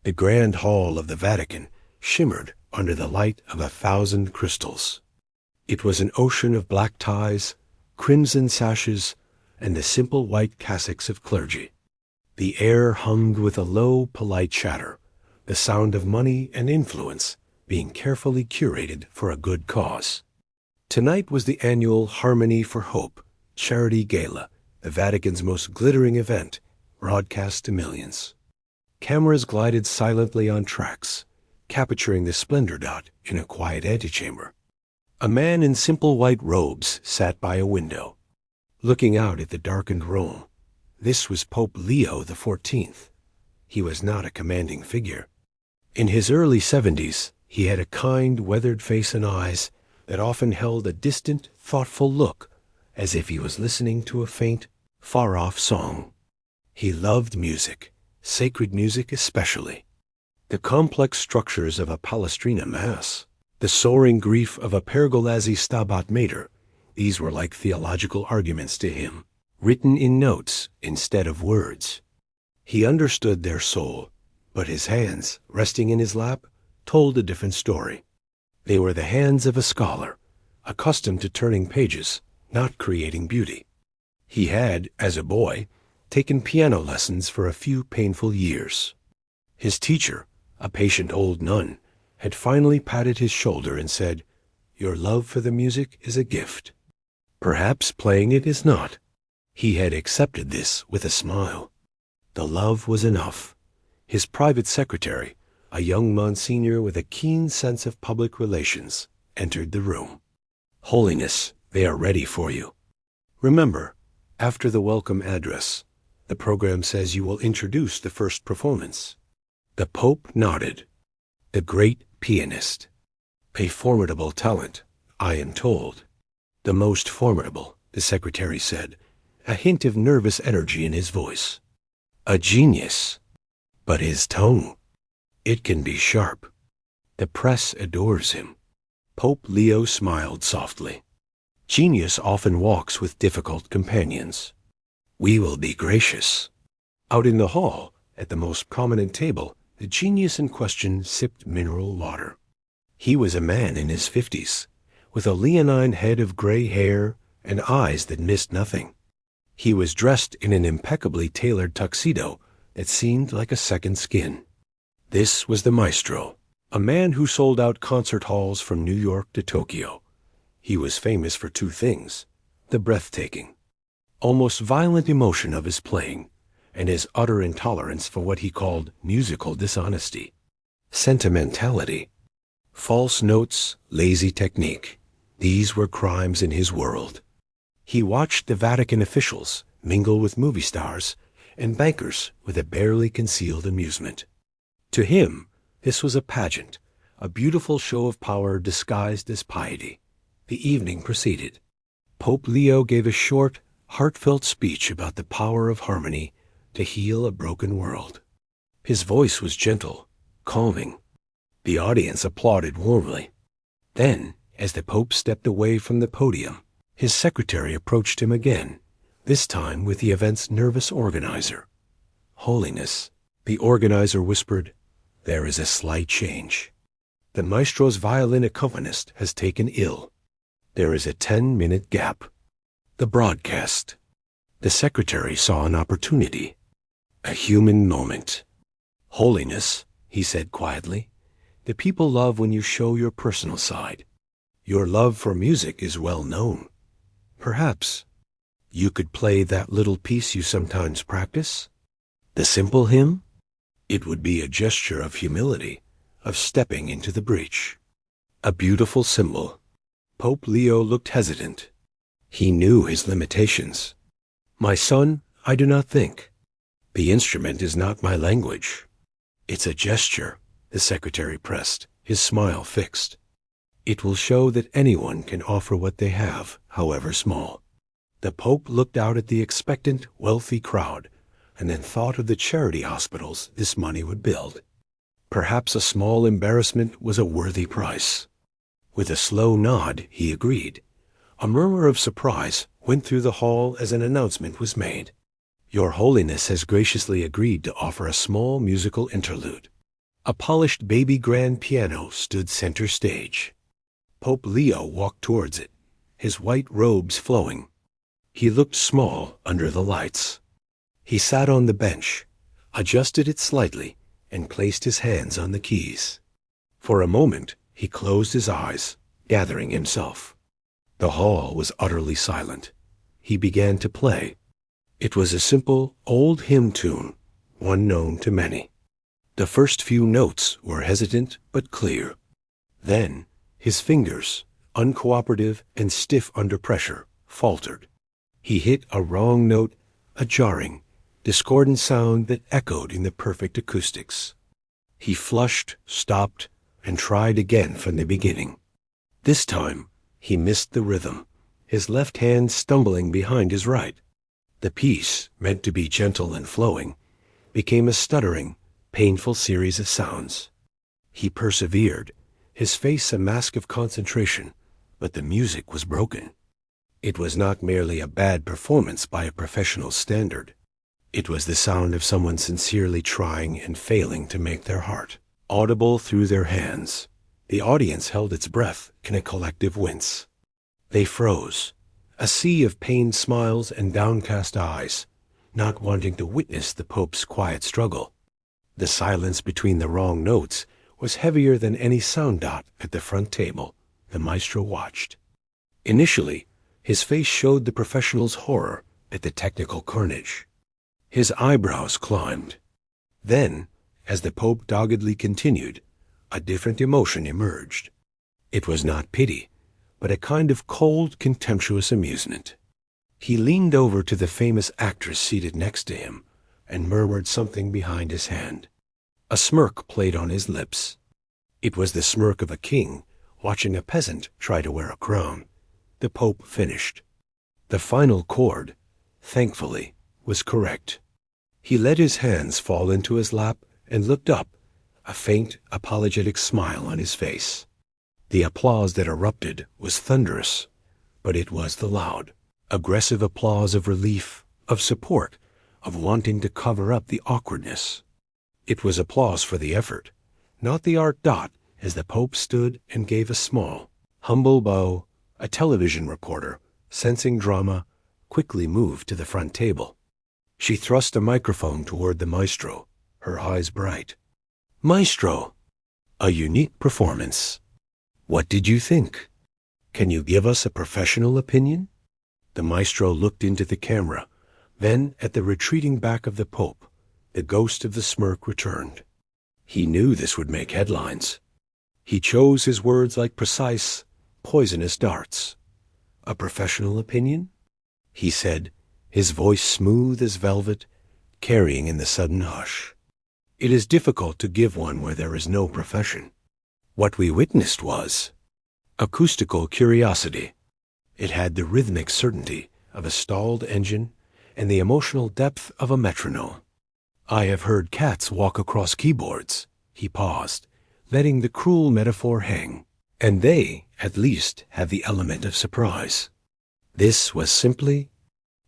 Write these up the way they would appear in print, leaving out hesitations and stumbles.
The grand hall of the Vatican shimmered under the light of 1,000 crystals. It was an ocean of black ties, crimson sashes, and the simple white cassocks of clergy. The air hummed with a low, polite chatter, the sound of money and influence being carefully curated for a good cause. Tonight was the annual Harmony for Hope charity gala, the Vatican's most glittering event, broadcast to millions. Cameras glided silently on tracks, capturing the splendor dot in a quiet antechamber. A man in simple white robes sat by a window, looking out at the darkened Rome. This was Pope Leo XIV. He was not a commanding figure. In his early 70s, he had a kind, weathered face and eyes that often held a distant, thoughtful look, as if he was listening to a faint, far-off song. He loved music, sacred music especially. The complex structures of a Palestrina Mass, the soaring grief of a Pergolesi Stabat Mater, these were like theological arguments to him, written in notes instead of words. He understood their soul, but his hands, resting in his lap, told a different story. They were the hands of a scholar, accustomed to turning pages, not creating beauty. He had, as a boy, taken piano lessons for a few painful years. His teacher, a patient old nun, had finally patted his shoulder and said, "Your love for the music is a gift. Perhaps playing it is not." He had accepted this with a smile. The love was enough. His private secretary, a young Monsignor with a keen sense of public relations, entered the room. "Holiness, they are ready for you. Remember, after the welcome address, the program says you will introduce the first performance." The Pope nodded. The great pianist. A formidable talent, I am told. The most formidable, the secretary said, a hint of nervous energy in his voice. A genius. But his tongue, it can be sharp. The press adores him. Pope Leo smiled softly. Genius often walks with difficult companions. We will be gracious. Out in the hall, at the most prominent table, the genius in question sipped mineral water. He was a man in his 50s, with a leonine head of gray hair and eyes that missed nothing. He was dressed in an impeccably tailored tuxedo that seemed like a second skin. This was the maestro, a man who sold out concert halls from New York to Tokyo. He was famous for two things: the breathtaking, almost violent emotion of his playing, and his utter intolerance for what he called musical dishonesty, sentimentality, false notes, lazy technique. These were crimes in his world. He watched the Vatican officials mingle with movie stars and bankers with a barely concealed amusement. To him, this was a pageant, a beautiful show of power disguised as piety. The evening proceeded. Pope Leo gave a short, heartfelt speech about the power of harmony to heal a broken world. His voice was gentle, calming. The audience applauded warmly. Then, as the Pope stepped away from the podium, his secretary approached him again, this time with the event's nervous organizer. "Holiness," the organizer whispered, "there is a slight change. The maestro's violin accompanist has taken ill. There is a 10-minute gap." The broadcast. The secretary saw an opportunity. A human moment. "Holiness," he said quietly, "the people love when you show your personal side. Your love for music is well known. Perhaps you could play that little piece you sometimes practice? The simple hymn? It would be a gesture of humility, of stepping into the breach. A beautiful symbol." Pope Leo looked hesitant. He knew his limitations. "My son, I do not think. The instrument is not my language." "It's a gesture," the secretary pressed, his smile fixed. "It will show that anyone can offer what they have, however small." The Pope looked out at the expectant, wealthy crowd, and then thought of the charity hospitals this money would build. Perhaps a small embarrassment was a worthy price. With a slow nod, he agreed. A murmur of surprise went through the hall as an announcement was made. "Your Holiness has graciously agreed to offer a small musical interlude." A polished baby grand piano stood center stage. Pope Leo walked towards it, his white robes flowing. He looked small under the lights. He sat on the bench, adjusted it slightly, and placed his hands on the keys. For a moment, he closed his eyes, gathering himself. The hall was utterly silent. He began to play. It was a simple, old hymn tune, one known to many. The first few notes were hesitant but clear. Then, his fingers, uncooperative and stiff under pressure, faltered. He hit a wrong note, a jarring, discordant sound that echoed in the perfect acoustics. He flushed, stopped, and tried again from the beginning. This time, he missed the rhythm, his left hand stumbling behind his right. The piece, meant to be gentle and flowing, became a stuttering, painful series of sounds. He persevered, his face a mask of concentration, but the music was broken. It was not merely a bad performance by a professional standard. It was the sound of someone sincerely trying and failing to make their heart audible through their hands. The audience held its breath in a collective wince. They froze, a sea of pained smiles and downcast eyes, not wanting to witness the Pope's quiet struggle. The silence between the wrong notes was heavier than any sound dot at the front table the maestro watched. Initially, his face showed the professional's horror at the technical carnage. His eyebrows climbed. Then, as the Pope doggedly continued, a different emotion emerged. It was not pity, but a kind of cold, contemptuous amusement. He leaned over to the famous actress seated next to him and murmured something behind his hand. A smirk played on his lips. It was the smirk of a king watching a peasant try to wear a crown. The Pope finished. The final chord, thankfully, was correct. He let his hands fall into his lap and looked up, a faint, apologetic smile on his face. The applause that erupted was thunderous, but it was the loud, aggressive applause of relief, of support, of wanting to cover up the awkwardness. It was applause for the effort, not the art dot, as the Pope stood and gave a small, humble bow. A television reporter, sensing drama, quickly moved to the front table. She thrust a microphone toward the maestro, her eyes bright. "Maestro! A unique performance. What did you think? Can you give us a professional opinion?" The maestro looked into the camera, then at the retreating back of the Pope. The ghost of the smirk returned. He knew this would make headlines. He chose his words like precise, poisonous darts. "A professional opinion?" he said, his voice smooth as velvet, carrying in the sudden hush. "It is difficult to give one where there is no profession. What we witnessed was acoustical curiosity. It had the rhythmic certainty of a stalled engine and the emotional depth of a metronome. I have heard cats walk across keyboards." He paused, letting the cruel metaphor hang. "And they, at least, have the element of surprise. This was simply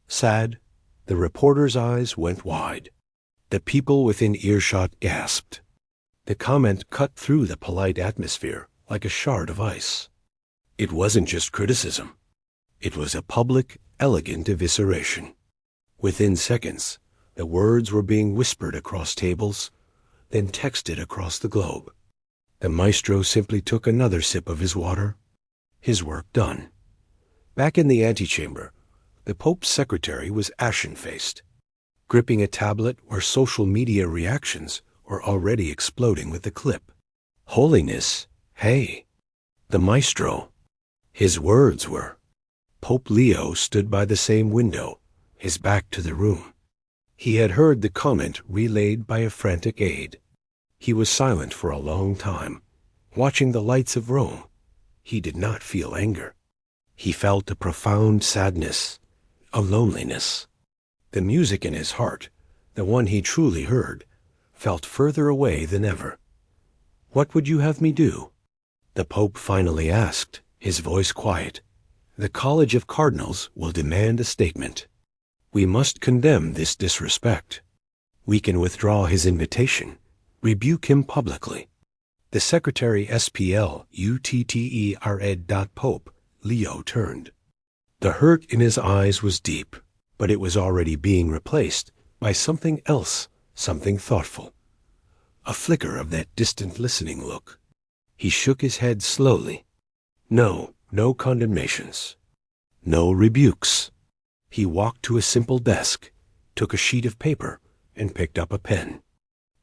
sad." The reporter's eyes went wide. The people within earshot gasped. The comment cut through the polite atmosphere like a shard of ice. It wasn't just criticism. It was a public, elegant evisceration. Within seconds, the words were being whispered across tables, then texted across the globe. The maestro simply took another sip of his water. His work done. Back in the antechamber, the Pope's secretary was ashen-faced, gripping a tablet where social media reactions were already exploding with the clip. "Holiness, hey!" The maestro. His words were. Pope Leo stood by the same window, his back to the room. He had heard the comment relayed by a frantic aide. He was silent for a long time, watching the lights of Rome. He did not feel anger. He felt a profound sadness, a loneliness. The music in his heart, the one he truly heard, felt further away than ever. "What would you have me do?" the Pope finally asked, his voice quiet. "The College of Cardinals will demand a statement. We must condemn this disrespect. We can withdraw his invitation, Rebuke him publicly. The secretary Pope Leo turned. The hurt in his eyes was deep, but it was already being replaced by something else, something thoughtful. A flicker of that distant listening look. He shook his head slowly. No condemnations. No rebukes. He walked to a simple desk, took a sheet of paper, and picked up a pen.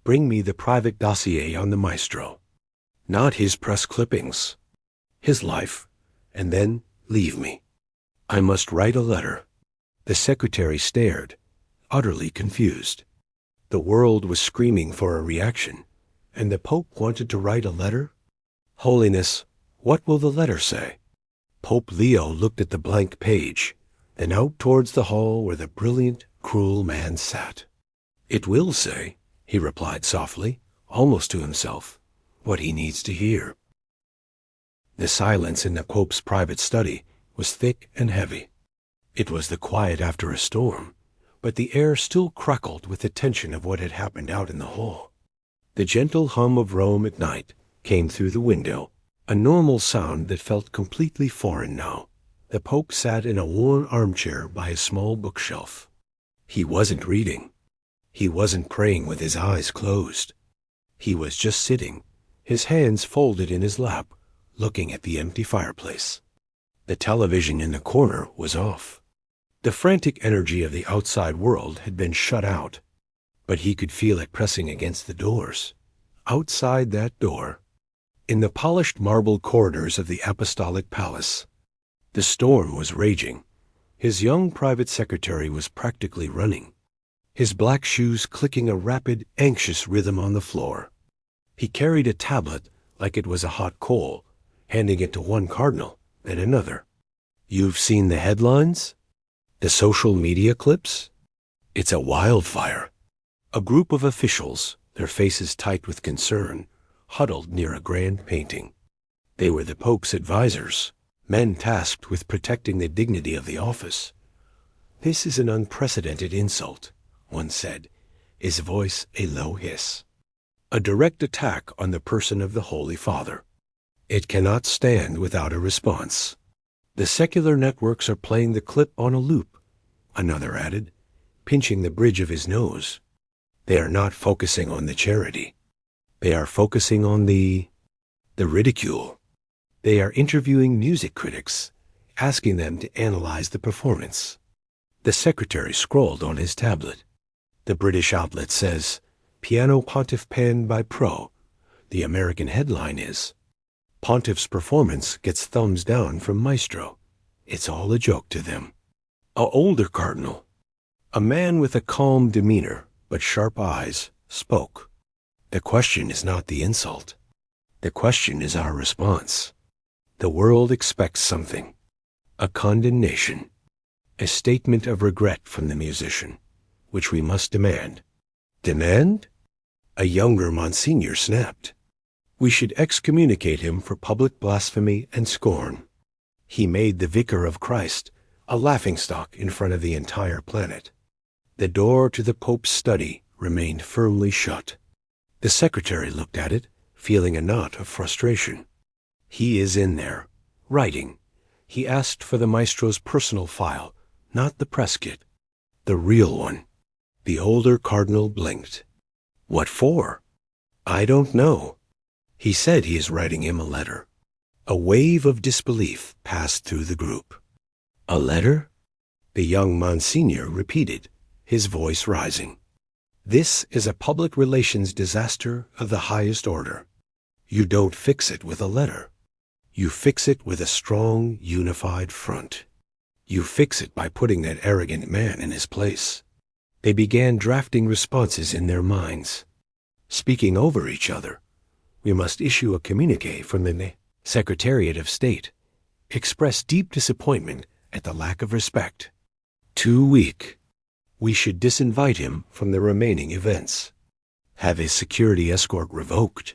Bring me the private dossier on the maestro. Not his press clippings. His life. And then leave me. I must write a letter. The secretary stared, utterly confused. The world was screaming for a reaction, and the Pope wanted to write a letter? Holiness, what will the letter say? Pope Leo looked at the blank page, then out towards the hall where the brilliant, cruel man sat. It will say, he replied softly, almost to himself, what he needs to hear. The silence in the Pope's private study was thick and heavy. It was the quiet after a storm, but the air still crackled with the tension of what had happened out in the hall. The gentle hum of Rome at night came through the window, a normal sound that felt completely foreign now. The Pope sat in a worn armchair by a small bookshelf. He wasn't reading. He wasn't praying with his eyes closed. He was just sitting, his hands folded in his lap, looking at the empty fireplace. The television in the corner was off. The frantic energy of the outside world had been shut out, but he could feel it pressing against the doors. Outside that door, in the polished marble corridors of the Apostolic Palace, the storm was raging. His young private secretary was practically running, his black shoes clicking a rapid, anxious rhythm on the floor. He carried a tablet like it was a hot coal, handing it to one cardinal, then another. You've seen the headlines? The social media clips? It's a wildfire. A group of officials, their faces tight with concern, huddled near a grand painting. They were the Pope's advisors, men tasked with protecting the dignity of the office. This is an unprecedented insult, one said, his voice a low hiss. A direct attack on the person of the Holy Father. It cannot stand without a response. The secular networks are playing the clip on a loop, another added, pinching the bridge of his nose. They are not focusing on the charity. They are focusing on the ridicule. They are interviewing music critics, asking them to analyze the performance. The secretary scrolled on his tablet. The British outlet says, Piano Pontiff penned by Pro. The American headline is, Pontiff's performance gets thumbs down from Maestro. It's all a joke to them. A older cardinal, a man with a calm demeanor but sharp eyes, spoke. The question is not the insult. The question is our response. The world expects something. A condemnation. A statement of regret from the musician, which we must demand. Demand? A younger Monsignor snapped. We should excommunicate him for public blasphemy and scorn. He made the Vicar of Christ a laughingstock in front of the entire planet. The door to the Pope's study remained firmly shut. The secretary looked at it, feeling a knot of frustration. He is in there, writing. He asked for the maestro's personal file, not the press kit. The real one. The older cardinal blinked. What for? I don't know. He said he is writing him a letter. A wave of disbelief passed through the group. A letter? The young Monsignor repeated, his voice rising. This is a public relations disaster of the highest order. You don't fix it with a letter. You fix it with a strong, unified front. You fix it by putting that arrogant man in his place. They began drafting responses in their minds, speaking over each other. We must issue a communiqué from the Secretariat of State, express deep disappointment at the lack of respect. Too weak. We should disinvite him from the remaining events. Have his security escort revoked.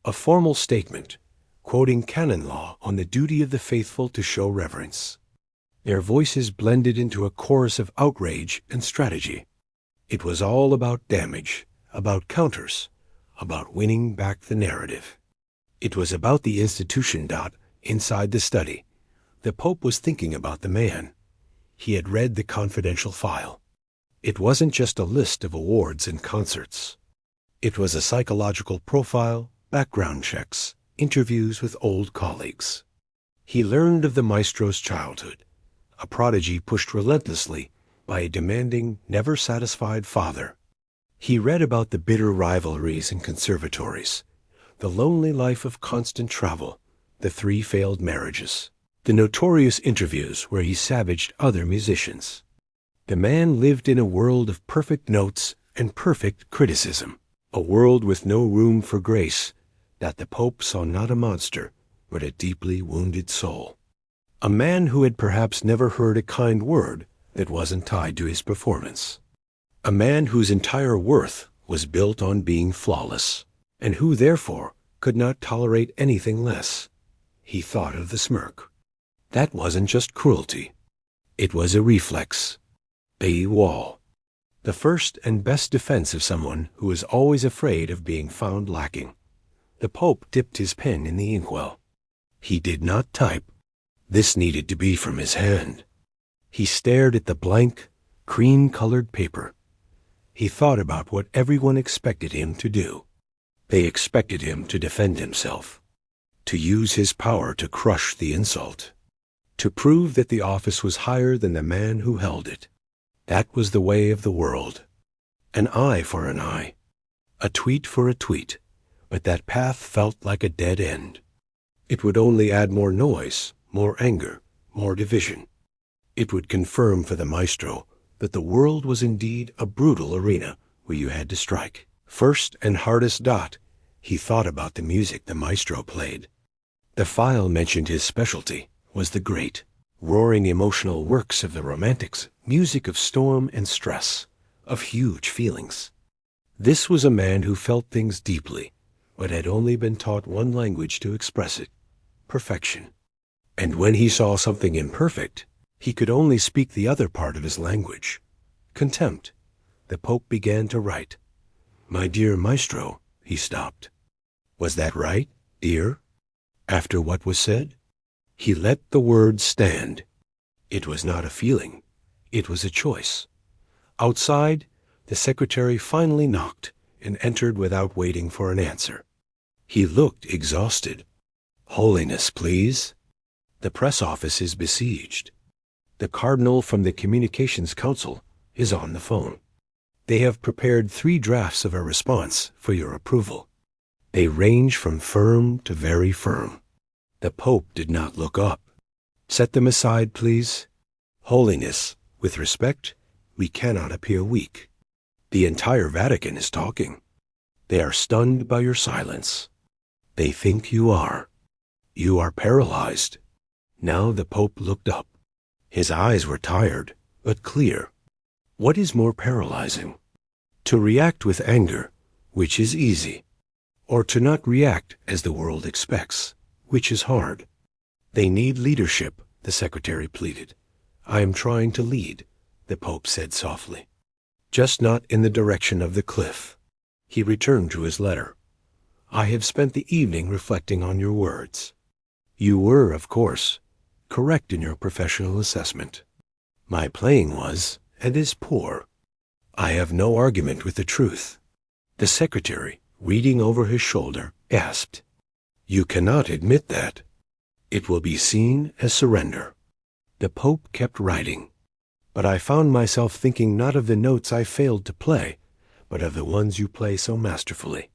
A formal statement, quoting canon law on the duty of the faithful to show reverence. Their voices blended into a chorus of outrage and strategy. It was all about damage, about counters, about winning back the narrative. It was about the institution. Inside the study, the Pope was thinking about the man. He had read the confidential file. It wasn't just a list of awards and concerts. It was a psychological profile, background checks, interviews with old colleagues. He learned of the maestro's childhood, a prodigy pushed relentlessly by a demanding, never-satisfied father. He read about the bitter rivalries in conservatories, the lonely life of constant travel, the 3 failed marriages, the notorious interviews where he savaged other musicians. The man lived in a world of perfect notes and perfect criticism, a world with no room for grace, that the Pope saw not a monster, but a deeply wounded soul. A man who had perhaps never heard a kind word that wasn't tied to his performance. A man whose entire worth was built on being flawless, and who therefore could not tolerate anything less. He thought of the smirk. That wasn't just cruelty. It was a reflex, a wall. The first and best defense of someone who is always afraid of being found lacking. The Pope dipped his pen in the inkwell. He did not type. This needed to be from his hand. He stared at the blank, cream-colored paper. He thought about what everyone expected him to do. They expected him to defend himself, to use his power to crush the insult, to prove that the office was higher than the man who held it. That was the way of the world. An eye for an eye, a tweet for a tweet, but that path felt like a dead end. It would only add more noise, more anger, more division. It would confirm for the maestro that the world was indeed a brutal arena where you had to strike. First and hardest. He thought about the music the maestro played. The file mentioned his specialty was the great, roaring emotional works of the Romantics, music of storm and stress, of huge feelings. This was a man who felt things deeply, but had only been taught one language to express it, perfection. And when he saw something imperfect, he could only speak the other part of his language, contempt. The Pope began to write. "My dear maestro," he stopped. Was that right, dear? After what was said? He let the words stand. It was not a feeling. It was a choice. Outside, the secretary finally knocked and entered without waiting for an answer. He looked exhausted. "Holiness, please." The press office is besieged. The cardinal from the Communications Council is on the phone. They have prepared 3 drafts of a response for your approval. They range from firm to very firm. The Pope did not look up. "Set them aside, please." "Holiness, with respect, we cannot appear weak. The entire Vatican is talking. They are stunned by your silence. They think you are. You are paralyzed." Now the Pope looked up. His eyes were tired, but clear. What is more paralyzing? To react with anger, which is easy, or to not react as the world expects, which is hard. "They need leadership," the secretary pleaded. "I am trying to lead," the Pope said softly. "Just not in the direction of the cliff." He returned to his letter. "I have spent the evening reflecting on your words. You were, of course, correct in your professional assessment. My playing was, and is, poor. I have no argument with the truth." The secretary, reading over his shoulder, gasped. "You cannot admit that. It will be seen as surrender." The Pope kept writing. "But I found myself thinking not of the notes I failed to play, but of the ones you play so masterfully.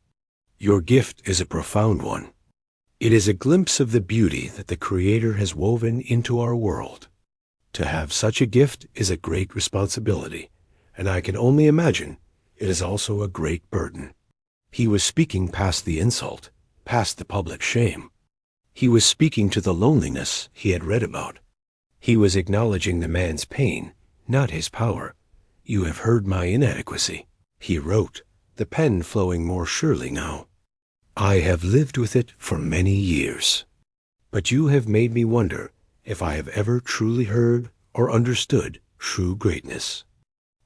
Your gift is a profound one. It is a glimpse of the beauty that the Creator has woven into our world. To have such a gift is a great responsibility, and I can only imagine it is also a great burden." He was speaking past the insult, past the public shame. He was speaking to the loneliness he had read about. He was acknowledging the man's pain, not his power. "You have heard my inadequacy," he wrote, the pen flowing more surely now. "I have lived with it for many years. But you have made me wonder if I have ever truly heard or understood true greatness.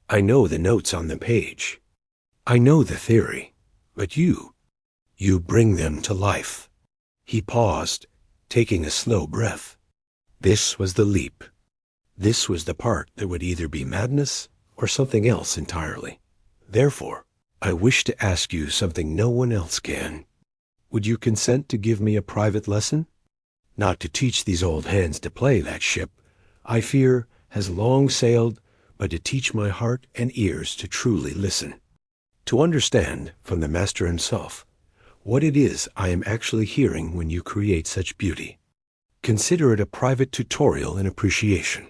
I know the notes on the page. I know the theory. But you, You bring them to life. He paused, taking a slow breath. This was the leap. This was the part that would either be madness or something else entirely. Therefore, I wish to ask you something no one else can. Would you consent to give me a private lesson? Not to teach these old hands to play that ship, I fear, has long sailed, but to teach my heart and ears to truly listen. To understand, from the master himself, what it is I am actually hearing when you create such beauty. Consider it a private tutorial in appreciation.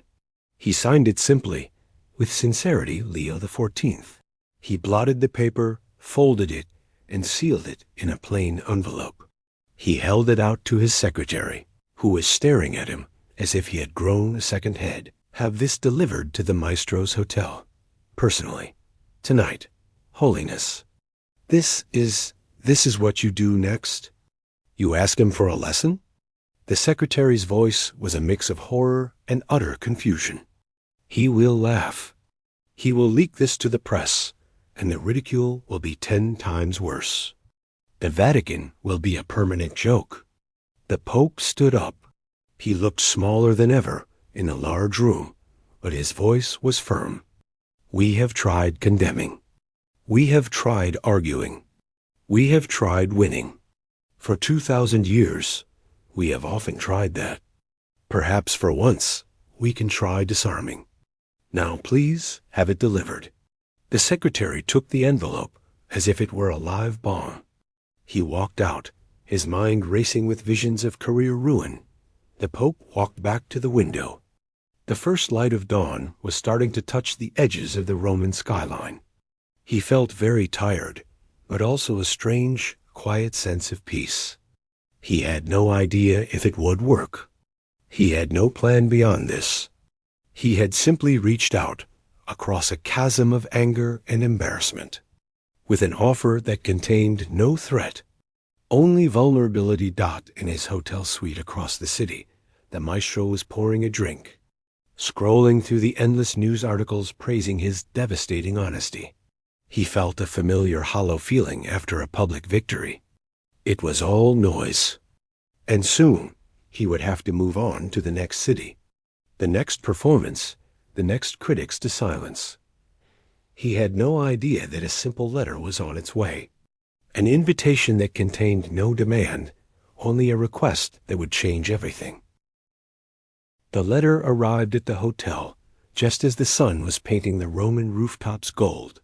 He signed it simply, with sincerity, Leo XIV. He blotted the paper, folded it, and sealed it in a plain envelope. He held it out to his secretary, who was staring at him as if he had grown a second head. Have this delivered to the maestro's hotel. Personally. Tonight. Holiness. This is what you do next? You ask him for a lesson? The secretary's voice was a mix of horror and utter confusion. He will laugh. He will leak this to the press, and the ridicule will be 10 times worse. The Vatican will be a permanent joke. The Pope stood up. He looked smaller than ever in a large room, but his voice was firm. We have tried condemning. We have tried arguing. We have tried winning. For 2,000 years, we have often tried that. Perhaps for once, we can try disarming. Now please have it delivered. The secretary took the envelope as if it were a live bomb. He walked out, his mind racing with visions of career ruin. The Pope walked back to the window. The first light of dawn was starting to touch the edges of the Roman skyline. He felt very tired, but also a strange, quiet sense of peace. He had no idea if it would work. He had no plan beyond this. He had simply reached out across a chasm of anger and embarrassment, with an offer that contained no threat, only vulnerability. In his hotel suite across the city, the maestro was pouring a drink, scrolling through the endless news articles praising his devastating honesty. He felt a familiar hollow feeling after a public victory. It was all noise. And soon he would have to move on to the next city, the next performance, the next critics to silence. He had no idea that a simple letter was on its way, an invitation that contained no demand, only a request that would change everything. The letter arrived at the hotel just as the sun was painting the Roman rooftops gold.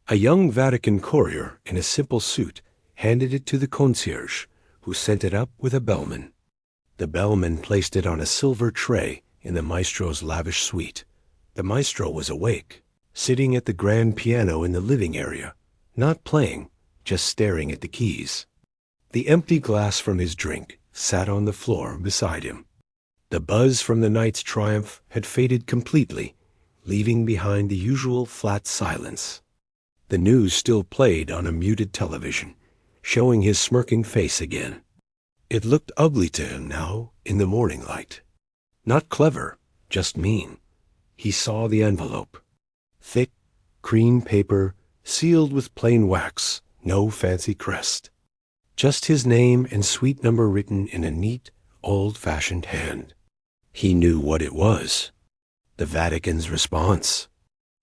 A young Vatican courier in a simple suit handed it to the concierge, who sent it up with a bellman. The bellman placed it on a silver tray in the maestro's lavish suite. The maestro was awake, sitting at the grand piano in the living area, not playing, just staring at the keys. The empty glass from his drink sat on the floor beside him. The buzz from the night's triumph had faded completely, leaving behind the usual flat silence. The news still played on a muted television, showing his smirking face again. It looked ugly to him now in the morning light. Not clever, just mean. He saw the envelope. Thick, cream paper, sealed with plain wax, no fancy crest. Just his name and suite number written in a neat, old-fashioned hand. He knew what it was. The Vatican's response.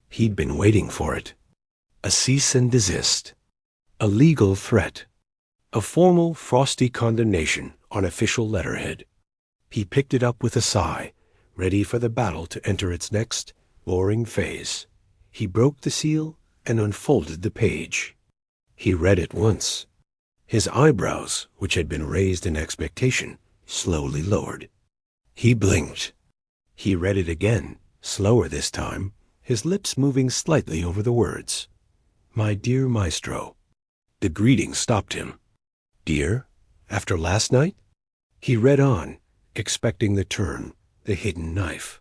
He'd been waiting for it. A cease and desist. A legal threat. A formal, frosty condemnation on official letterhead. He picked it up with a sigh, ready for the battle to enter its next, boring phase. He broke the seal and unfolded the page. He read it once. His eyebrows, which had been raised in expectation, slowly lowered. He blinked. He read it again, slower this time, his lips moving slightly over the words. My dear maestro. The greeting stopped him. Dear? After last night? He read on, expecting the turn, the hidden knife.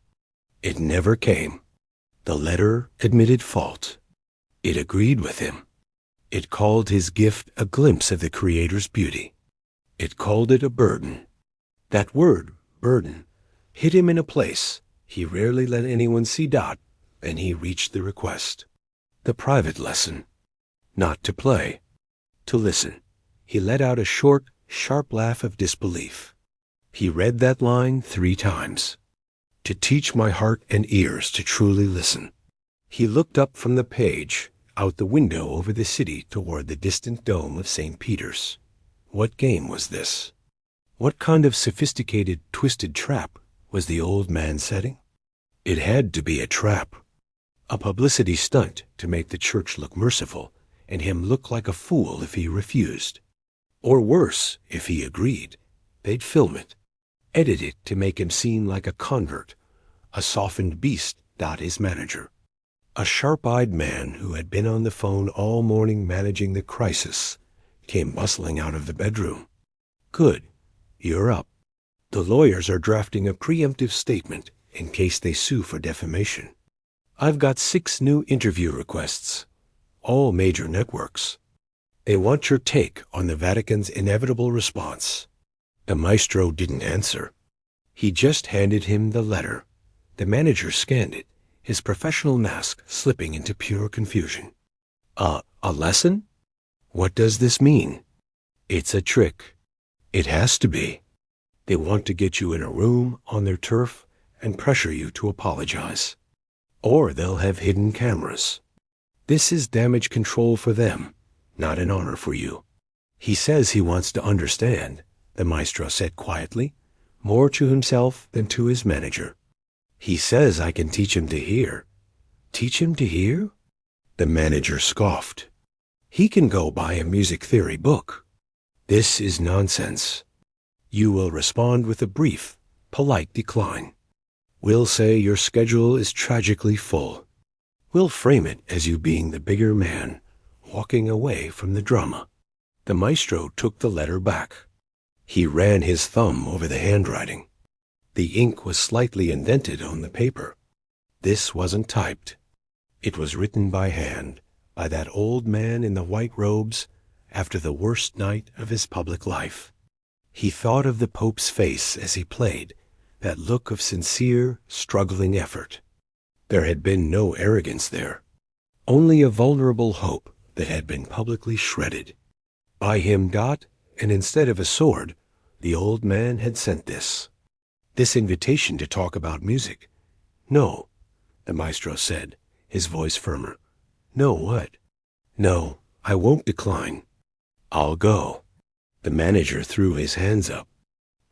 It never came. The letter admitted fault. It agreed with him. It called his gift a glimpse of the Creator's beauty. It called it a burden. That word, burden, hit him in a place he rarely let anyone see. And he reached the request. The private lesson. Not to play. To listen. He let out a short, sharp laugh of disbelief. He read that line 3 times. To teach my heart and ears to truly listen. He looked up from the page, out the window over the city toward the distant dome of St. Peter's. What game was this? What kind of sophisticated, twisted trap was the old man setting? It had to be a trap. A publicity stunt to make the church look merciful, and him look like a fool if he refused. Or worse, if he agreed. They'd film it, edit it to make him seem like a convert, a softened beast, not his manager. A sharp-eyed man who had been on the phone all morning managing the crisis came bustling out of the bedroom. Good. You're up. The lawyers are drafting a preemptive statement in case they sue for defamation. I've got 6 new interview requests, all major networks. They want your take on the Vatican's inevitable response. The maestro didn't answer. He just handed him the letter. The manager scanned it, his professional mask slipping into pure confusion. A lesson? What does this mean? It's a trick. It has to be. They want to get you in a room on their turf and pressure you to apologize. Or they'll have hidden cameras. This is damage control for them, not an honor for you. He says he wants to understand, the maestro said quietly, more to himself than to his manager. He says I can teach him to hear. Teach him to hear? The manager scoffed. He can go buy a music theory book. This is nonsense. You will respond with a brief, polite decline. We'll say your schedule is tragically full. We'll frame it as you being the bigger man, walking away from the drama. The maestro took the letter back. He ran his thumb over the handwriting. The ink was slightly indented on the paper. This wasn't typed. It was written by hand, by that old man in the white robes, after the worst night of his public life. He thought of the Pope's face as he played, that look of sincere, struggling effort. There had been no arrogance there, only a vulnerable hope that had been publicly shredded. By him, and instead of a sword, the old man had sent this invitation to talk about music. No, the maestro said, his voice firmer. No what? No, I won't decline. I'll go. The manager threw his hands up.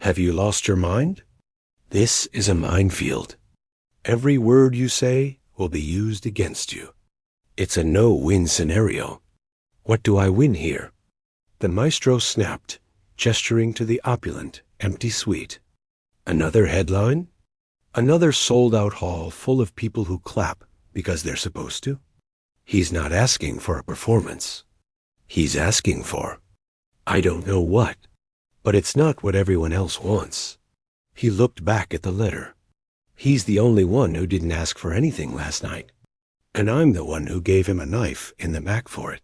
Have you lost your mind? This is a minefield. Every word you say will be used against you. It's a no-win scenario. What do I win here? The maestro snapped, gesturing to the opulent, empty suite. Another headline? Another sold-out hall full of people who clap because they're supposed to? He's not asking for a performance. He's asking for, I don't know what, but it's not what everyone else wants. He looked back at the letter. He's the only one who didn't ask for anything last night, and I'm the one who gave him a knife in the back for it.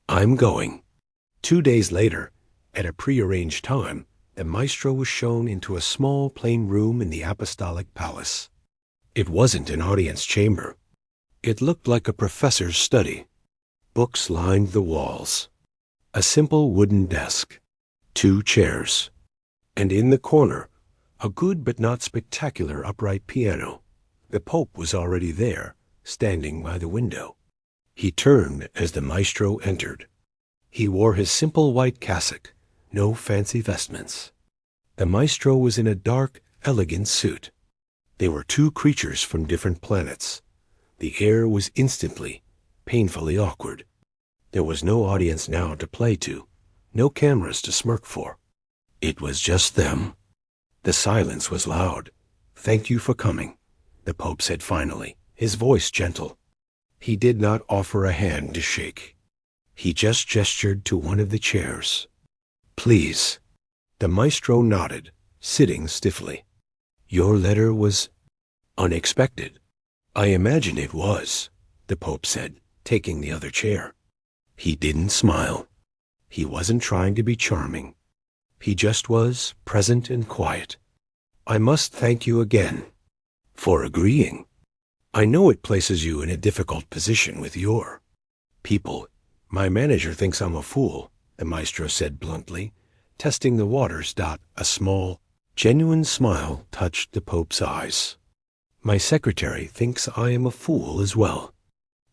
I'm going. 2 days later, at a prearranged time, the maestro was shown into a small plain room in the apostolic palace. It wasn't an audience chamber. It looked like a professor's study. Books lined the walls. A simple wooden desk. 2 chairs. And in the corner, a good but not spectacular upright piano. The Pope was already there, standing by the window. He turned as the maestro entered. He wore his simple white cassock, no fancy vestments. The maestro was in a dark, elegant suit. They were 2 creatures from different planets. The air was instantly, painfully awkward. There was no audience now to play to, no cameras to smirk for. It was just them. The silence was loud. Thank you for coming, the Pope said finally, his voice gentle. He did not offer a hand to shake. He just gestured to one of the chairs. Please. The maestro nodded, sitting stiffly. Your letter was unexpected. I imagine it was, the Pope said, taking the other chair. He didn't smile. He wasn't trying to be charming. He just was present and quiet. I must thank you again for agreeing. I know it places you in a difficult position with your people. My manager thinks I'm a fool, the maestro said bluntly, testing the waters. A small, genuine smile touched the Pope's eyes. My secretary thinks I am a fool as well.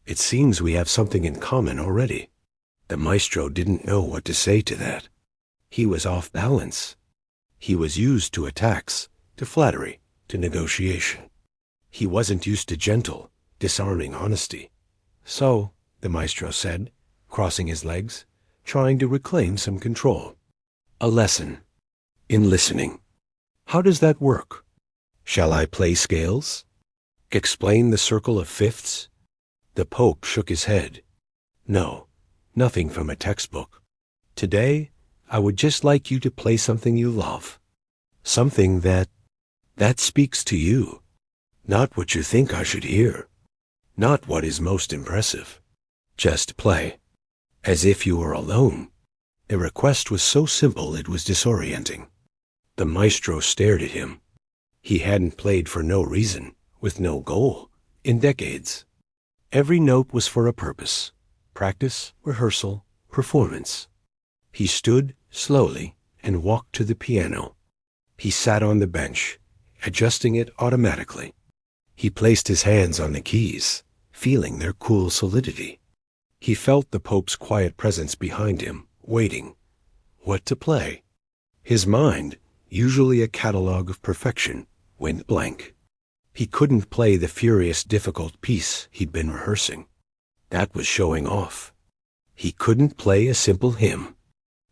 It seems we have something in common already. The maestro didn't know what to say to that. He was off balance. He was used to attacks, to flattery, to negotiation. He wasn't used to gentle, disarming honesty. So, the maestro said, crossing his legs, trying to reclaim some control. A lesson in listening. How does that work? Shall I play scales? Explain the circle of fifths? The Pope shook his head. No, nothing from a textbook. Today, I would just like you to play something you love. Something that speaks to you. Not what you think I should hear. Not what is most impressive. Just play. As if you were alone. The request was so simple it was disorienting. The maestro stared at him. He hadn't played for no reason, with no goal, in decades. Every note was for a purpose. Practice, rehearsal, performance. He stood slowly and walked to the piano. He sat on the bench, adjusting it automatically. He placed his hands on the keys, feeling their cool solidity. He felt the Pope's quiet presence behind him, waiting. What to play? His mind, usually a catalogue of perfection, went blank. He couldn't play the furious, difficult piece he'd been rehearsing. That was showing off. He couldn't play a simple hymn.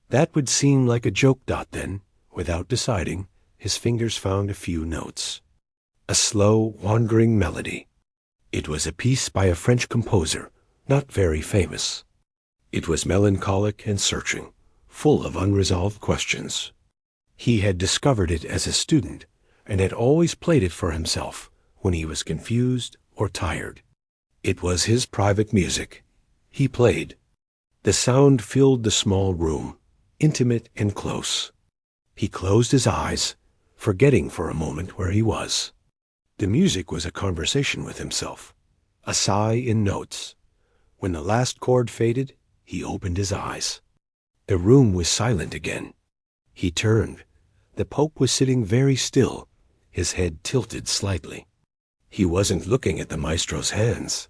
That would seem like a joke. Then, without deciding, his fingers found a few notes. A slow, wandering melody. It was a piece by a French composer, not very famous. It was melancholic and searching, full of unresolved questions. He had discovered it as a student, and had always played it for himself when he was confused or tired. It was his private music. He played. The sound filled the small room, intimate and close. He closed his eyes, forgetting for a moment where he was. The music was a conversation with himself, a sigh in notes. When the last chord faded, he opened his eyes. The room was silent again. He turned. The Pope was sitting very still, his head tilted slightly. He wasn't looking at the maestro's hands.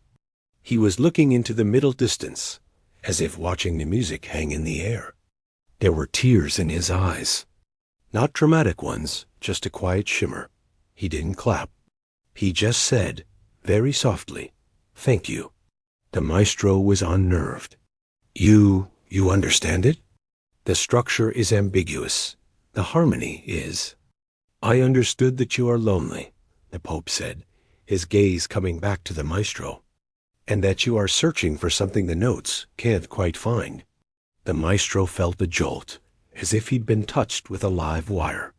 He was looking into the middle distance, as if watching the music hang in the air. There were tears in his eyes. Not dramatic ones, just a quiet shimmer. He didn't clap. He just said, very softly, "Thank you." The maestro was unnerved. You understand it? The structure is ambiguous. The harmony is. I understood that you are lonely, the Pope said, his gaze coming back to the maestro, and that you are searching for something the notes can't quite find. The maestro felt a jolt, as if he'd been touched with a live wire.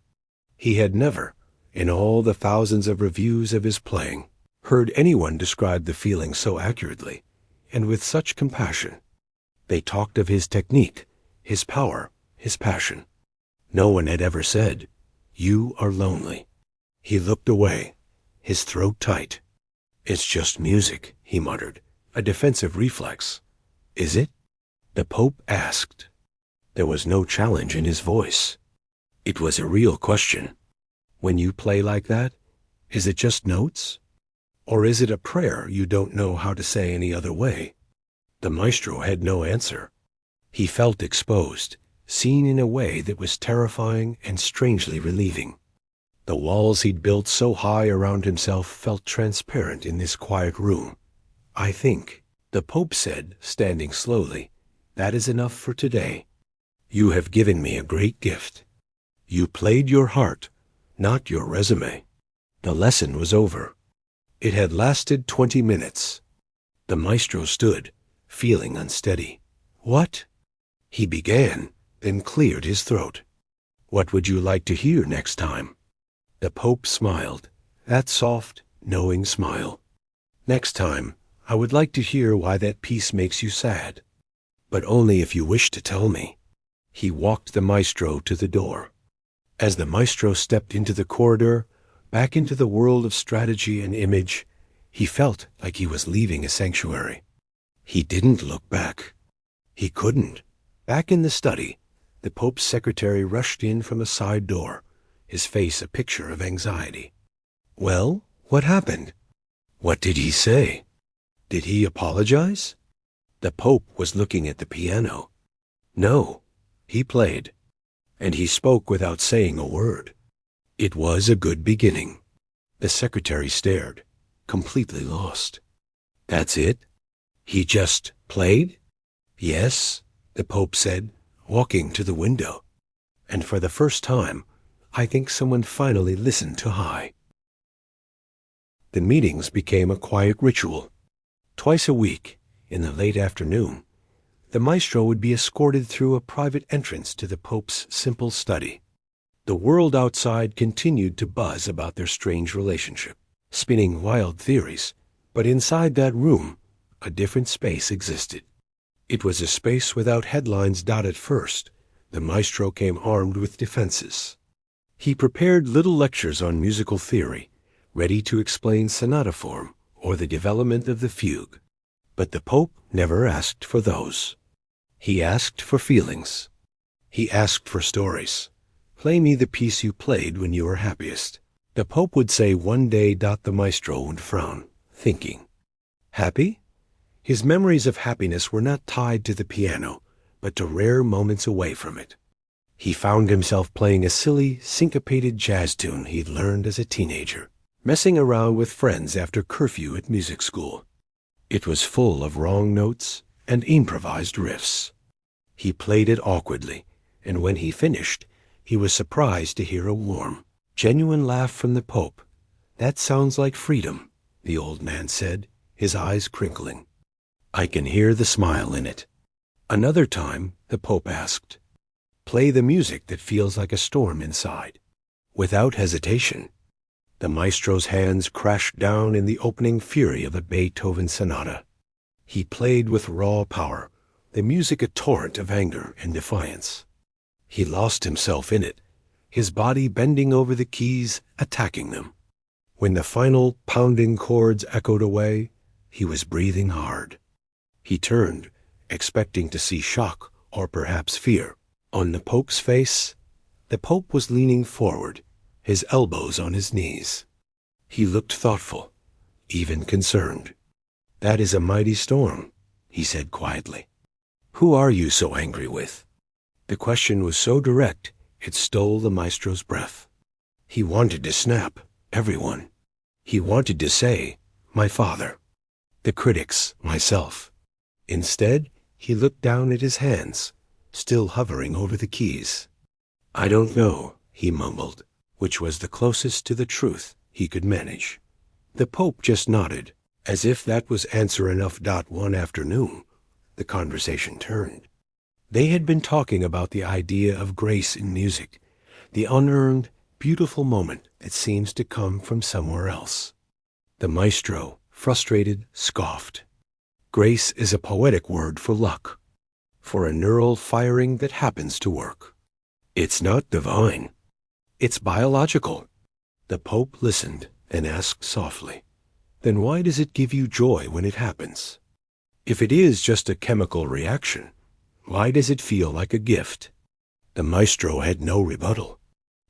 He had never, in all the thousands of reviews of his playing, heard anyone describe the feeling so accurately, and with such compassion. They talked of his technique, his power, his passion. No one had ever said, "You are lonely." He looked away, his throat tight. "It's just music," he muttered, a defensive reflex. "Is it?" The Pope asked. There was no challenge in his voice. It was a real question. When you play like that, is it just notes? Or is it a prayer you don't know how to say any other way? The maestro had no answer. He felt exposed, seen in a way that was terrifying and strangely relieving. The walls he'd built so high around himself felt transparent in this quiet room. "I think," the Pope said, standing slowly, "that is enough for today. You have given me a great gift. You played your heart, not your resume." The lesson was over. It had lasted 20 minutes. The maestro stood, feeling unsteady. "What?" he began, then cleared his throat. "What would you like to hear next time?" The Pope smiled, that soft, knowing smile. "Next time, I would like to hear why that piece makes you sad. But only if you wish to tell me." He walked the maestro to the door. As the maestro stepped into the corridor, back into the world of strategy and image, he felt like he was leaving a sanctuary. He didn't look back. He couldn't. Back in the study, the Pope's secretary rushed in from a side door, his face a picture of anxiety. "Well, what happened? What did he say? Did he apologize?" The Pope was looking at the piano. No, he played, and he spoke without saying a word. It was a good beginning. The secretary stared, completely lost. "That's it? He just played?" "Yes," the Pope said, walking to the window. "And for the first time, I think someone finally listened to High." The meetings became a quiet ritual. Twice a week, in the late afternoon, the maestro would be escorted through a private entrance to the Pope's simple study. The world outside continued to buzz about their strange relationship, spinning wild theories, but inside that room, a different space existed. It was a space without headlines. At first, the maestro came armed with defenses. He prepared little lectures on musical theory, ready to explain sonata form or the development of the fugue. But the Pope never asked for those. He asked for feelings. He asked for stories. "Play me the piece you played when you were happiest." The Pope would say one day. The maestro would frown, thinking. Happy? His memories of happiness were not tied to the piano, but to rare moments away from it. He found himself playing a silly, syncopated jazz tune he'd learned as a teenager, messing around with friends after curfew at music school. It was full of wrong notes and improvised riffs. He played it awkwardly, and when he finished, he was surprised to hear a warm, genuine laugh from the Pope. "That sounds like freedom," the old man said, his eyes crinkling. "I can hear the smile in it." Another time, the Pope asked, "Play the music that feels like a storm inside." Without hesitation, the maestro's hands crashed down in the opening fury of a Beethoven sonata. He played with raw power, the music a torrent of anger and defiance. He lost himself in it, his body bending over the keys, attacking them. When the final pounding chords echoed away, he was breathing hard. He turned, expecting to see shock or perhaps fear. On the Pope's face, the Pope was leaning forward, his elbows on his knees. He looked thoughtful, even concerned. "That is a mighty storm," he said quietly. "Who are you so angry with?" The question was so direct, it stole the maestro's breath. He wanted to snap, everyone. He wanted to say, "My father," the critics, myself. Instead, he looked down at his hands, still hovering over the keys. "I don't know," he mumbled, which was the closest to the truth he could manage. The Pope just nodded, as if that was answer enough. One afternoon, the conversation turned. They had been talking about the idea of grace in music, the unearned, beautiful moment that seems to come from somewhere else. The maestro, frustrated, scoffed. Grace is a poetic word for luck, for a neural firing that happens to work. It's not divine. It's biological. The Pope listened and asked softly, "Then why does it give you joy when it happens? If it is just a chemical reaction, why does it feel like a gift?" The maestro had no rebuttal.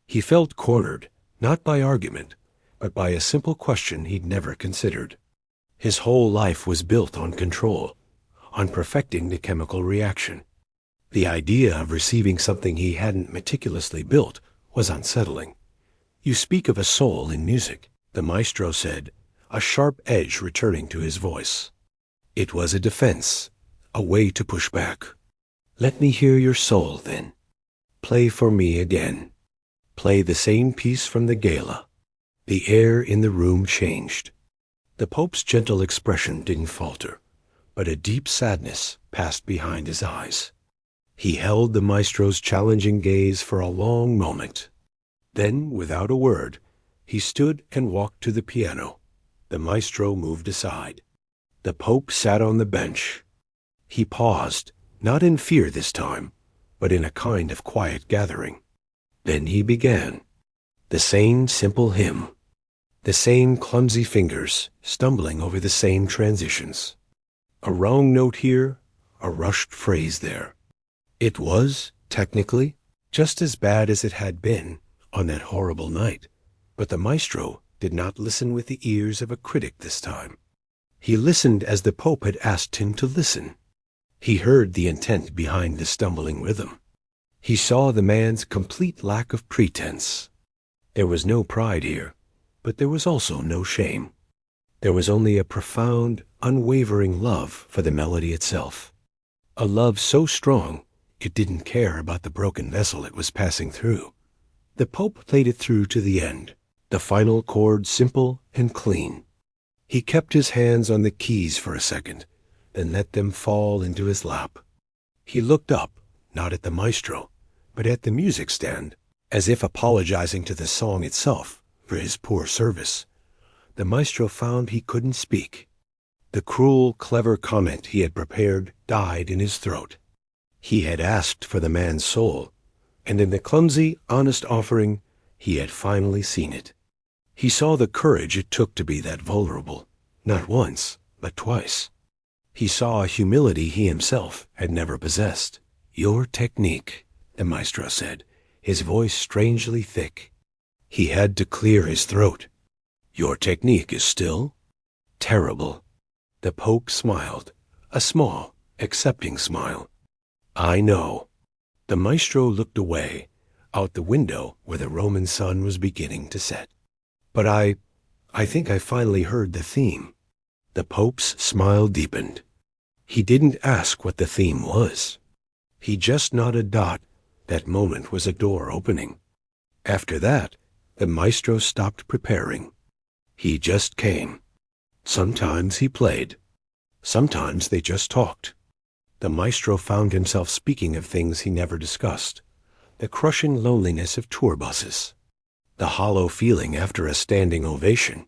He felt cornered, not by argument, but by a simple question he'd never considered. His whole life was built on control, on perfecting the chemical reaction. The idea of receiving something he hadn't meticulously built was unsettling. "You speak of a soul in music," the maestro said, a sharp edge returning to his voice. It was a defense, a way to push back. "Let me hear your soul, then. Play for me again. Play the same piece from the gala." The air in the room changed. The Pope's gentle expression didn't falter, but a deep sadness passed behind his eyes. He held the maestro's challenging gaze for a long moment. Then, without a word, he stood and walked to the piano. The maestro moved aside. The Pope sat on the bench. He paused, not in fear this time, but in a kind of quiet gathering. Then he began. The same simple hymn. The same clumsy fingers stumbling over the same transitions. A wrong note here, a rushed phrase there. It was, technically, just as bad as it had been on that horrible night, but the maestro did not listen with the ears of a critic this time. He listened as the Pope had asked him to listen. He heard the intent behind the stumbling rhythm. He saw the man's complete lack of pretense. There was no pride here, but there was also no shame. There was only a profound, unwavering love for the melody itself. A love so strong it didn't care about the broken vessel it was passing through. The Pope played it through to the end, the final chord simple and clean. He kept his hands on the keys for a second, then let them fall into his lap. He looked up, not at the maestro, but at the music stand, as if apologizing to the song itself for his poor service. The maestro found he couldn't speak. The cruel, clever comment he had prepared died in his throat. He had asked for the man's soul, and in the clumsy, honest offering, he had finally seen it. He saw the courage it took to be that vulnerable, not once, but twice. He saw a humility he himself had never possessed. "Your technique," the maestro said, his voice strangely thick. He had to clear his throat. "Your technique is still terrible." The Pope smiled, a small, accepting smile. "I know." The maestro looked away, out the window where the Roman sun was beginning to set. "But I think I finally heard the theme." The Pope's smile deepened. He didn't ask what the theme was. He just nodded. That moment was a door opening. After that, the maestro stopped preparing. He just came. Sometimes he played. Sometimes they just talked. The maestro found himself speaking of things he never discussed. The crushing loneliness of tour buses. The hollow feeling after a standing ovation.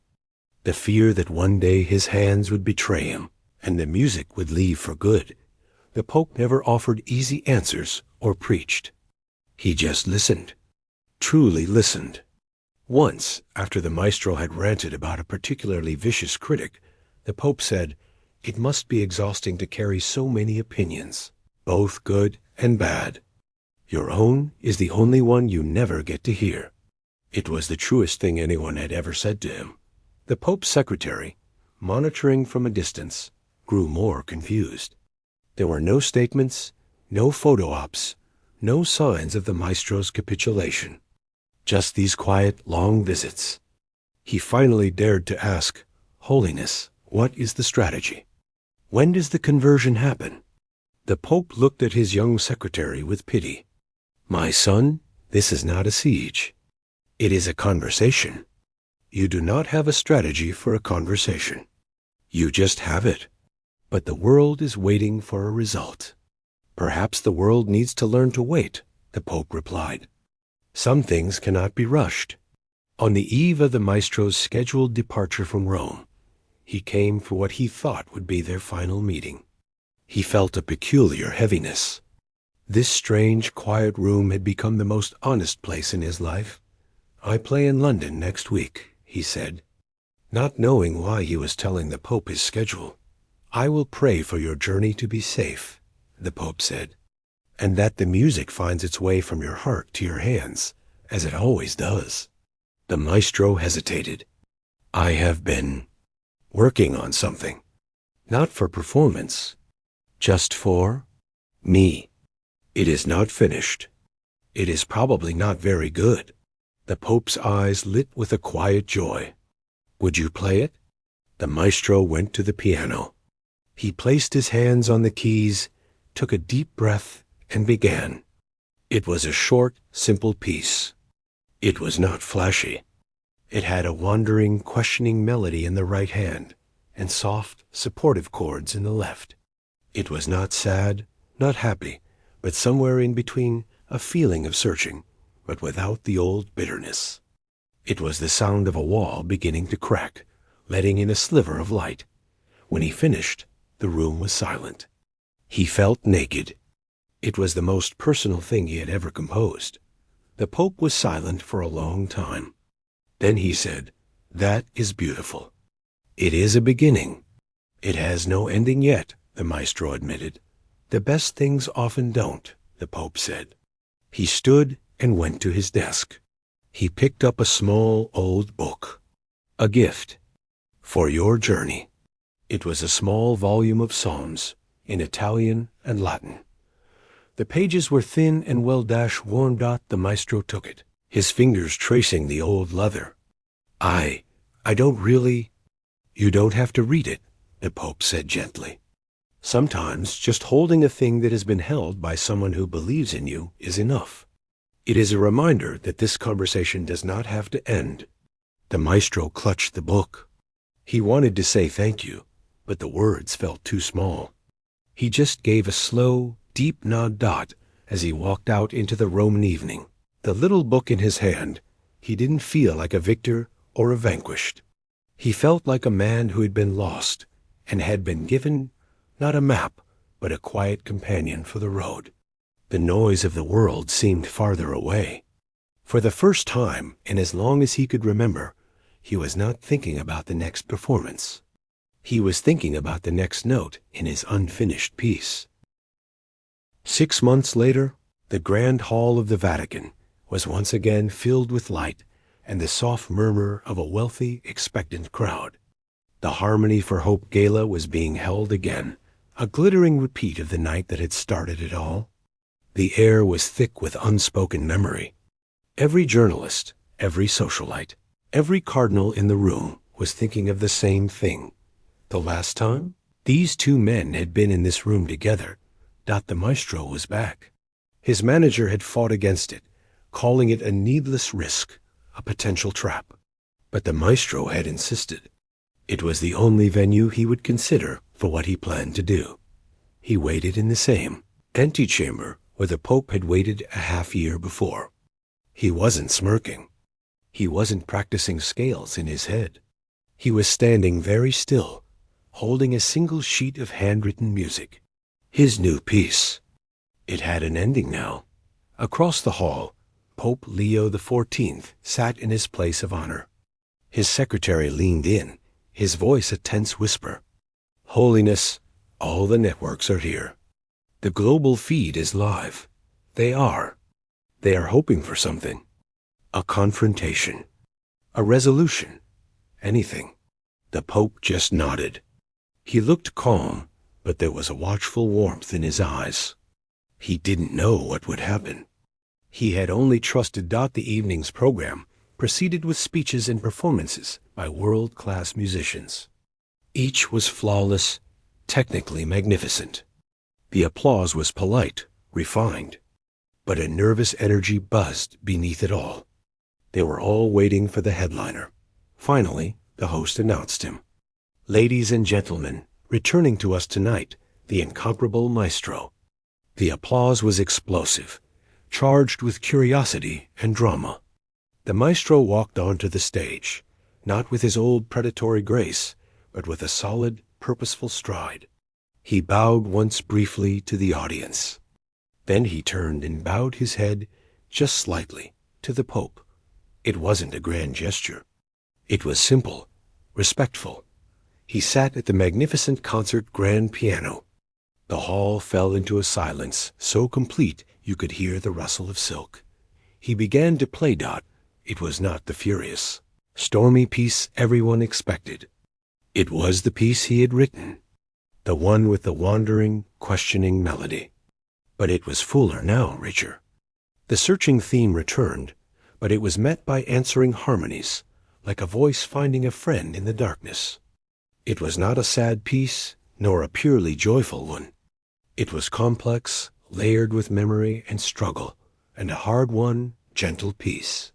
The fear that one day his hands would betray him, and the music would leave for good. The Pope never offered easy answers or preached. He just listened. Truly listened. Once, after the maestro had ranted about a particularly vicious critic, the Pope said, "It must be exhausting to carry so many opinions, both good and bad. Your own is the only one you never get to hear." It was the truest thing anyone had ever said to him. The Pope's secretary, monitoring from a distance, grew more confused. There were no statements, no photo ops, no signs of the maestro's capitulation. Just these quiet, long visits. He finally dared to ask, "Holiness, what is the strategy? When does the conversion happen?" The Pope looked at his young secretary with pity. "My son, this is not a siege. It is a conversation. You do not have a strategy for a conversation. You just have it. But the world is waiting for a result." "Perhaps the world needs to learn to wait," the Pope replied. "Some things cannot be rushed." On the eve of the maestro's scheduled departure from Rome, he came for what he thought would be their final meeting. He felt a peculiar heaviness. This strange, quiet room had become the most honest place in his life. "I play in London next week," he said, not knowing why he was telling the Pope his schedule. "I will pray for your journey to be safe," the Pope said, "and that the music finds its way from your heart to your hands, as it always does." The maestro hesitated. "I have been working on something. Not for performance. Just for me. It is not finished. It is probably not very good." The Pope's eyes lit with a quiet joy. "Would you play it?" The maestro went to the piano. He placed his hands on the keys, took a deep breath, and began. It was a short, simple piece. It was not flashy. It had a wandering, questioning melody in the right hand, and soft, supportive chords in the left. It was not sad, not happy, but somewhere in between, a feeling of searching, but without the old bitterness. It was the sound of a wall beginning to crack, letting in a sliver of light. When he finished, the room was silent. He felt naked. It was the most personal thing he had ever composed. The Pope was silent for a long time. Then he said, "That is beautiful. It is a beginning. It has no ending yet," the maestro admitted. "The best things often don't, the Pope said. He stood and went to his desk. He picked up a small old book. A gift. For your journey. It was a small volume of psalms, in Italian and Latin. The pages were thin and well worn. The maestro took it, his fingers tracing the old leather. I don't really... You don't have to read it, the Pope said gently. Sometimes just holding a thing that has been held by someone who believes in you is enough. It is a reminder that this conversation does not have to end. The maestro clutched the book. He wanted to say thank you, but the words felt too small. He just gave a slow, deep nod as he walked out into the Roman evening. The little book in his hand, he didn't feel like a victor or a vanquished. He felt like a man who had been lost and had been given not a map, but a quiet companion for the road. The noise of the world seemed farther away. For the first time, in as long as he could remember, he was not thinking about the next performance. He was thinking about the next note in his unfinished piece. 6 months later, the grand hall of the Vatican was once again filled with light and the soft murmur of a wealthy, expectant crowd. The Harmony for Hope Gala was being held again, a glittering repeat of the night that had started it all. The air was thick with unspoken memory. Every journalist, every socialite, every cardinal in the room was thinking of the same thing. The last time these two men had been in this room together, the maestro was back. His manager had fought against it, calling it a needless risk, a potential trap. But the maestro had insisted. It was the only venue he would consider for what he planned to do. He waited in the same antechamber where the Pope had waited a half-year before. He wasn't smirking. He wasn't practicing scales in his head. He was standing very still, holding a single sheet of handwritten music. His new piece. It had an ending now. Across the hall, Pope Leo XIV sat in his place of honor. His secretary leaned in, his voice a tense whisper. Holiness, all the networks are here. The global feed is live. They are hoping for something. A confrontation. A resolution. Anything. The Pope just nodded. He looked calm, but there was a watchful warmth in his eyes. He didn't know what would happen. He had only trusted the evening's program, proceeded with speeches and performances by world-class musicians. Each was flawless, technically magnificent. The applause was polite, refined, but a nervous energy buzzed beneath it all. They were all waiting for the headliner. Finally, the host announced him. Ladies and gentlemen, returning to us tonight, the incomparable maestro. The applause was explosive, charged with curiosity and drama. The maestro walked onto the stage, not with his old predatory grace, but with a solid, purposeful stride. He bowed once briefly to the audience. Then he turned and bowed his head, just slightly, to the Pope. It wasn't a grand gesture. It was simple, respectful. He sat at the magnificent concert grand piano. The hall fell into a silence so complete you could hear the rustle of silk. He began to play. It was not the furious, stormy piece everyone expected. It was the piece he had written, the one with the wandering, questioning melody. But it was fuller now, richer. The searching theme returned, but it was met by answering harmonies, like a voice finding a friend in the darkness. It was not a sad piece, nor a purely joyful one. It was complex, layered with memory and struggle, and a hard-won, gentle piece.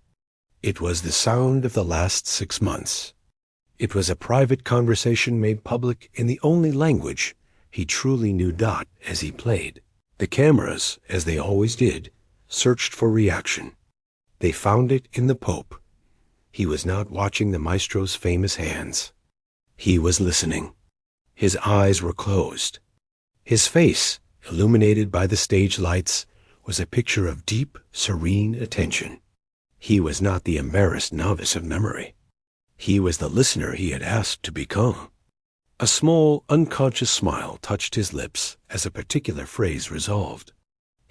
It was the sound of the last 6 months. It was a private conversation made public in the only language he truly knew. As he played, the cameras, as they always did, searched for reaction. They found it in the Pope. He was not watching the maestro's famous hands. He was listening. His eyes were closed. His face, illuminated by the stage lights, was a picture of deep, serene attention. He was not the embarrassed novice of memory. He was the listener he had asked to become. A small, unconscious smile touched his lips as a particular phrase resolved.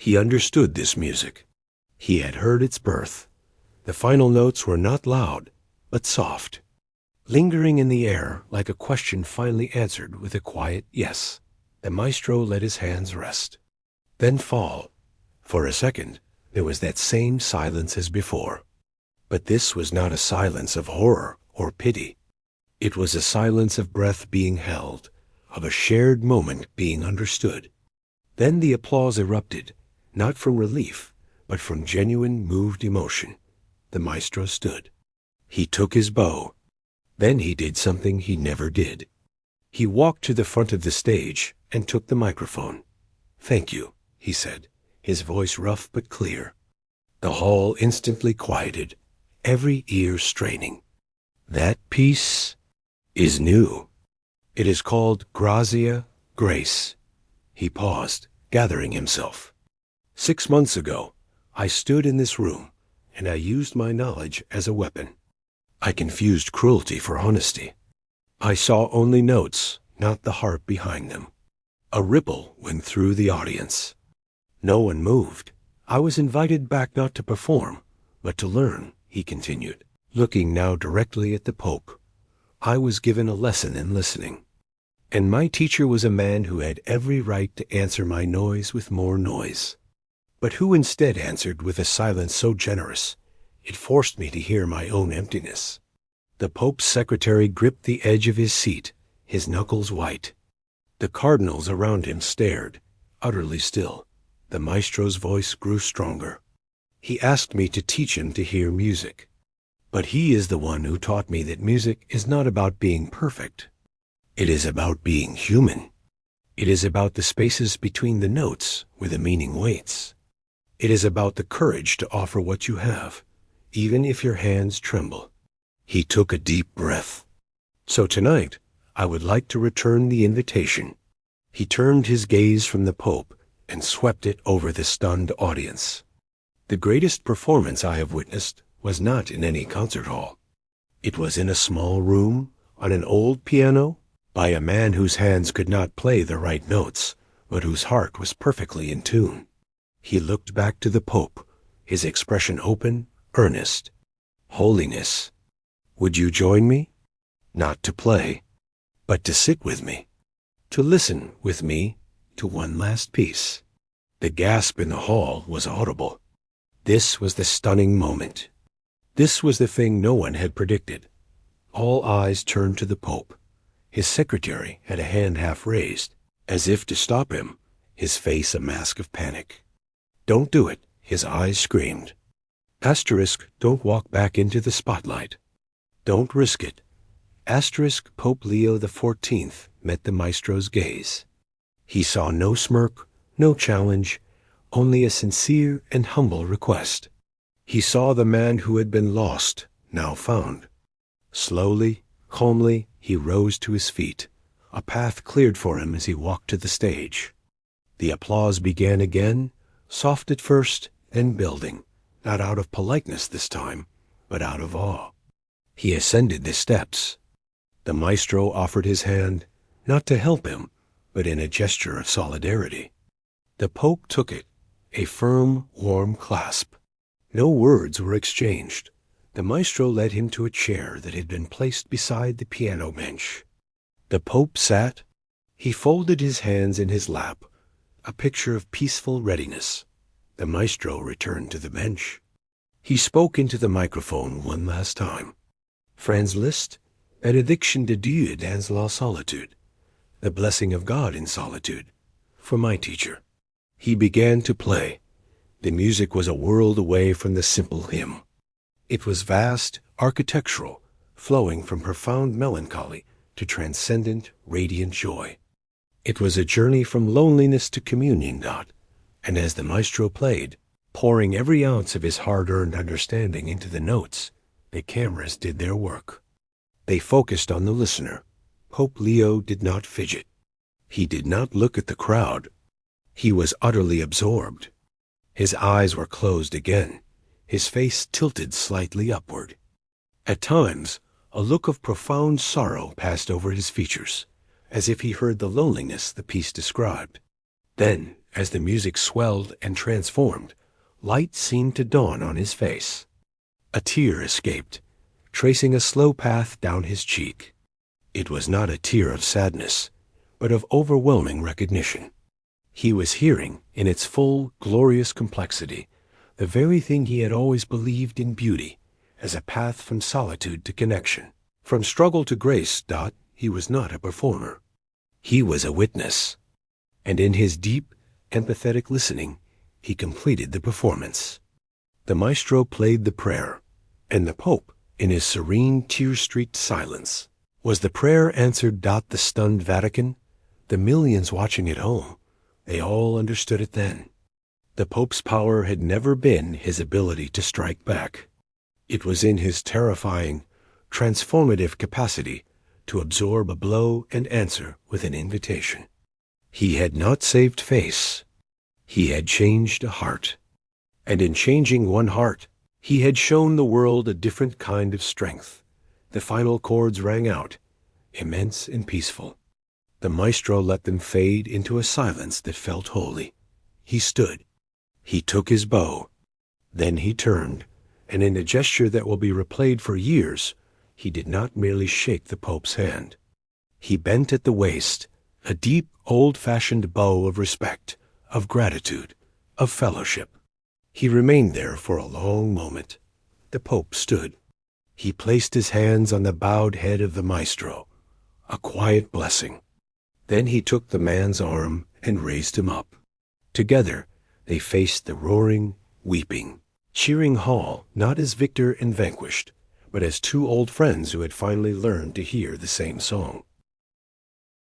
He understood this music. He had heard its birth. The final notes were not loud, but soft, lingering in the air like a question finally answered with a quiet yes. The maestro let his hands rest, then fall. For a second, there was that same silence as before. But this was not a silence of horror or pity. It was a silence of breath being held, of a shared moment being understood. Then the applause erupted, not from relief, but from genuine moved emotion. The maestro stood. He took his bow. Then he did something he never did. He walked to the front of the stage and took the microphone. "Thank you," he said, his voice rough but clear. The hall instantly quieted, every ear straining. "That piece is new. It is called Grazia, Grace." He paused, gathering himself. 6 months ago, I stood in this room, and I used my knowledge as a weapon. I confused cruelty for honesty. I saw only notes, not the heart behind them. A ripple went through the audience. No one moved. I was invited back not to perform, but to learn, he continued, looking now directly at the Pope. I was given a lesson in listening. And my teacher was a man who had every right to answer my noise with more noise, but who instead answered with a silence so generous, it forced me to hear my own emptiness. The Pope's secretary gripped the edge of his seat, his knuckles white. The cardinals around him stared, utterly still. The maestro's voice grew stronger. He asked me to teach him to hear music. But he is the one who taught me that music is not about being perfect. It is about being human. It is about the spaces between the notes where the meaning waits. It is about the courage to offer what you have, even if your hands tremble. He took a deep breath. So tonight, I would like to return the invitation. He turned his gaze from the Pope and swept it over the stunned audience. The greatest performance I have witnessed was not in any concert hall. It was in a small room, on an old piano, by a man whose hands could not play the right notes, but whose heart was perfectly in tune. He looked back to the Pope, his expression open, earnest. Holiness, would you join me? Not to play, but to sit with me, to listen with me to one last piece. The gasp in the hall was audible. This was the stunning moment. This was the thing no one had predicted. All eyes turned to the Pope. His secretary had a hand half raised, as if to stop him, his face a mask of panic. "Don't do it," his eyes screamed. Asterisk, don't walk back into the spotlight. Don't risk it. Asterisk, Pope Leo XIV met the maestro's gaze. He saw no smirk, no challenge, only a sincere and humble request. He saw the man who had been lost, now found. Slowly, calmly, he rose to his feet, a path cleared for him as he walked to the stage. The applause began again, soft at first, then building, not out of politeness this time, but out of awe. He ascended the steps. The maestro offered his hand, not to help him, but in a gesture of solidarity. The Pope took it, a firm, warm clasp. No words were exchanged. The maestro led him to a chair that had been placed beside the piano bench. The Pope sat. He folded his hands in his lap, a picture of peaceful readiness. The maestro returned to the bench. He spoke into the microphone one last time. Franz Liszt, Benediction de Dieu dans la solitude, the blessing of God in solitude, for my teacher. He began to play. The music was a world away from the simple hymn. It was vast, architectural, flowing from profound melancholy to transcendent, radiant joy. It was a journey from loneliness to communion, and as the maestro played, pouring every ounce of his hard-earned understanding into the notes, the cameras did their work. They focused on the listener. Pope Leo did not fidget. He did not look at the crowd. He was utterly absorbed. His eyes were closed again, his face tilted slightly upward. At times, a look of profound sorrow passed over his features, as if he heard the loneliness the piece described. Then, As the music swelled and transformed, light seemed to dawn on his face. A tear escaped, tracing a slow path down his cheek. It was not a tear of sadness, but of overwhelming recognition. He was hearing, in its full, glorious complexity, the very thing he had always believed in beauty, as a path from solitude to connection. From struggle to grace. He was not a performer. He was a witness. And in his deep, empathetic listening, he completed the performance. The maestro played the prayer, and the Pope, in his serene, tear-streaked silence. Was the prayer answered? The stunned Vatican, the millions watching at home, they all understood it then. The Pope's power had never been his ability to strike back. It was in his terrifying, transformative capacity to absorb a blow and answer with an invitation. He had not saved face. He had changed a heart. And in changing one heart, he had shown the world a different kind of strength. The final chords rang out, immense and peaceful. The maestro let them fade into a silence that felt holy. He stood. He took his bow. Then he turned, and in a gesture that will be replayed for years, he did not merely shake the Pope's hand. He bent at the waist, a deep, old-fashioned bow of respect, of gratitude, of fellowship. He remained there for a long moment. The Pope stood. He placed his hands on the bowed head of the maestro, a quiet blessing. Then he took the man's arm and raised him up. Together, they faced the roaring, weeping, cheering hall, not as victor and vanquished, but as two old friends who had finally learned to hear the same song.